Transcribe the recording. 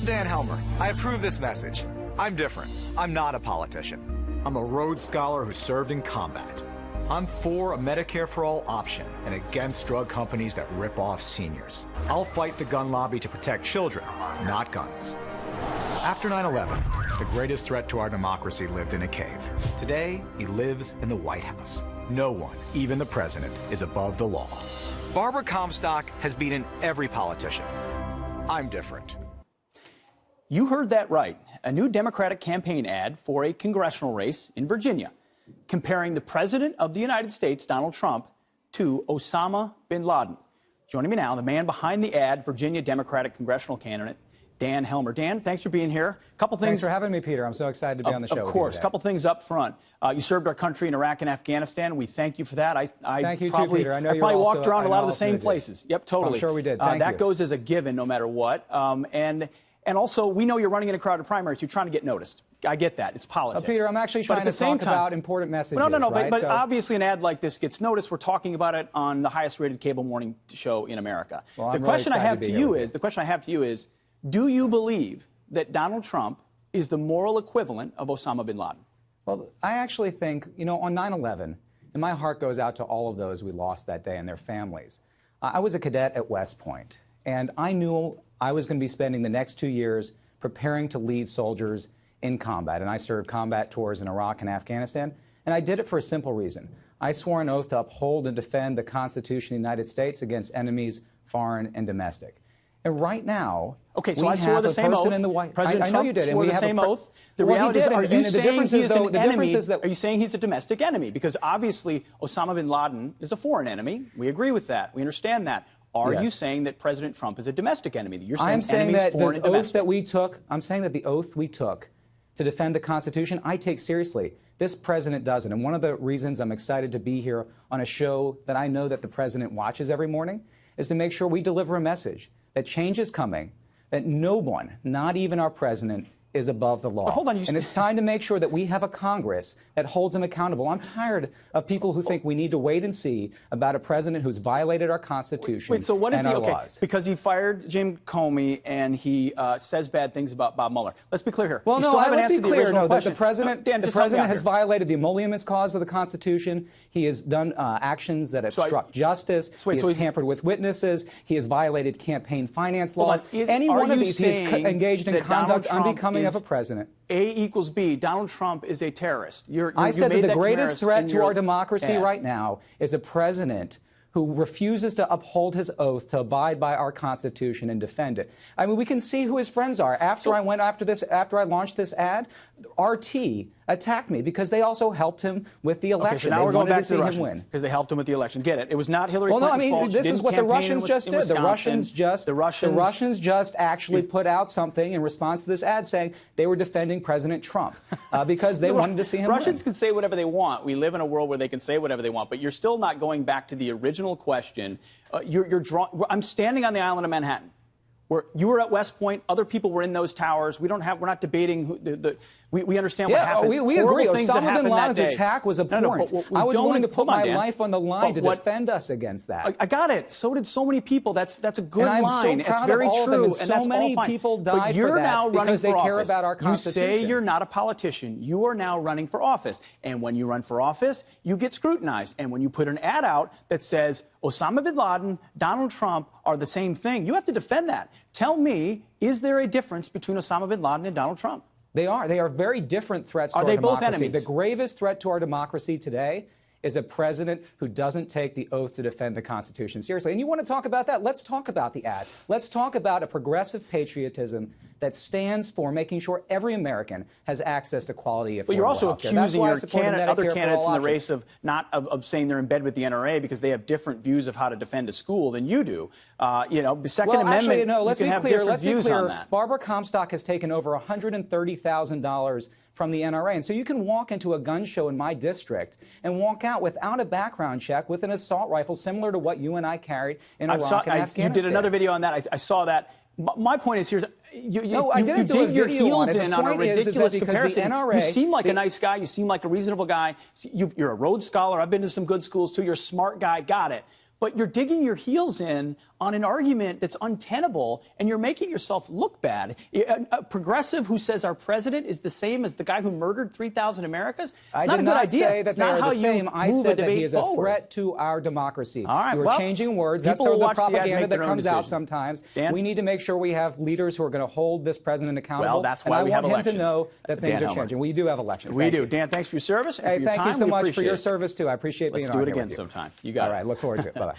Dan Helmer. I approve this message. I'm different. I'm not a politician. I'm a Rhodes Scholar who served in combat. I'm for a Medicare for All option and against drug companies that rip off seniors. I'll fight the gun lobby to protect children, not guns. After 9/11, the greatest threat to our democracy lived in a cave. Today, he lives in the White House. No one, even the president, is above the law. Barbara Comstock has beaten every politician. I'm different. You heard that right. A new Democratic campaign ad for a congressional race in Virginia, comparing the President of the United States, Donald Trump, to Osama bin Laden. Joining me now, the man behind the ad, Virginia Democratic congressional candidate, Dan Helmer. Dan, thanks for being here. Couple things. Thanks for having me, Peter. I'm so excited to be on the show. Of course. A couple things up front. You served our country in Iraq and Afghanistan. We thank you for that. Thank you too, Peter. I know I you probably also, walked around a lot of the same places. Yep, totally. I'm sure we did. Thank you. That goes as a given no matter what. And also, we know you're running in a crowded primary, so you're trying to get noticed. I get that. It's politics. Peter, I'm actually trying to talk about important messages. No, right? but obviously an ad like this gets noticed. We're talking about it on the highest-rated cable morning show in America. Well, the question I have to you is, do you believe that Donald Trump is the moral equivalent of Osama bin Laden? Well, I actually think, on 9/11, and my heart goes out to all of those we lost that day and their families. I was a cadet at West Point, and I knew I was going to be spending the next 2 years preparing to lead soldiers in combat. And I served combat tours in Iraq and Afghanistan, and I did it for a simple reason. I swore an oath to uphold and defend the Constitution of the United States against enemies, foreign and domestic. And right now, so I swore the same oath. I know you did. Swore the same oath. The reality is, are you saying he is an enemy? Are you saying he's a domestic enemy? Because obviously, Osama bin Laden is a foreign enemy. We agree with that. We understand that. Are you saying that President Trump is a domestic enemy? You're saying I'm saying enemies, that foreign the and oath that we took. I'm saying that the oath we took to defend the Constitution, I take seriously. This president doesn't. And one of the reasons I'm excited to be here on a show that I know that the president watches every morning is to make sure we deliver a message that change is coming, that no one, not even our president, is above the law. But hold on, and it's time to make sure that we have a Congress that holds him accountable. I'm tired of people who think we need to wait and see about a president who's violated our Constitution Wait, so what is and our laws. Because he fired Jim Comey and he says bad things about Bob Mueller. Let's be clear here. Well, no, let's be clear. No, the president, Dan, the president has violated the emoluments clause of the Constitution. He has done actions that obstruct justice. He has tampered with witnesses. He has violated campaign finance laws. Any one of these, he is engaged in conduct unbecoming of a president. A equals B. Donald Trump is a terrorist. I said that the greatest threat to our democracy right now is a president who refuses to uphold his oath to abide by our Constitution and defend it. I mean, we can see who his friends are. After I launched this ad, RT attacked me because they also helped him with the election. Okay, so now we're going back to the Russians because they helped him with the election. Get it? It was not Hillary Clinton's fault. This is what the Russians just did. The Russians just actually put out something in response to this ad saying they were defending President Trump because they wanted to see him win. Russians can say whatever they want. We live in a world where they can say whatever they want, but you're still not going back to the original question. I'm standing on the island of Manhattan. You were at West Point. Other people were in those towers. We're not debating we understand what happened. We agree. Osama bin Laden's attack was abhorrent. I was willing to put my life on the line to defend us against that. I got it. So did so many people. That's a good line. And I'm so proud of all of them. And so many people died for that because they care about our Constitution. You say you're not a politician. You are now running for office. And when you run for office, you get scrutinized. And when you put an ad out that says Osama bin Laden, Donald Trump are the same thing, you have to defend that. Tell me, is there a difference between Osama bin Laden and Donald Trump? They are. They are very different threats to our democracy. Are they both enemies? The gravest threat to our democracy today is a president who doesn't take the oath to defend the Constitution seriously. And you want to talk about that? Let's talk about the ad. Let's talk about a progressive patriotism that stands for making sure every American has access to quality affordable health care. But you're also accusing your other candidates in the race of saying they're in bed with the NRA because they have different views of how to defend a school than you do. The Second Amendment, let's you can have different views on that. Barbara Comstock has taken over $130,000 from the NRA. And so you can walk into a gun show in my district and walk out without a background check with an assault rifle similar to what you and I carried in Iraq and Afghanistan. You did another video on that. I saw that. My point is here. I didn't dig your heels in on a ridiculous comparison. The NRA, you seem like a nice guy. You seem like a reasonable guy. You're a Rhodes Scholar. I've been to some good schools, too. You're a smart guy. Got it. but you're digging your heels in on an argument that's untenable, and you're making yourself look bad. A progressive who says our president is the same as the guy who murdered 3,000 Americans, it's not a good idea. Say that it's not how the same. I move said a that he debate is forward. a threat to our democracy. All right, you are changing words. That's sort of the propaganda that comes out sometimes. Dan? We need to make sure we have leaders who are going to hold this president accountable. Well, that's why we have elections. And I want him to know that things Dan are changing. We do have elections. We do. Dan, thanks for your service and Hey, for your thank time. you so We much for appreciate your it. service, too. I appreciate being on Let's do it here again with you. sometime. You got it. All right, look forward to it. Bye-bye.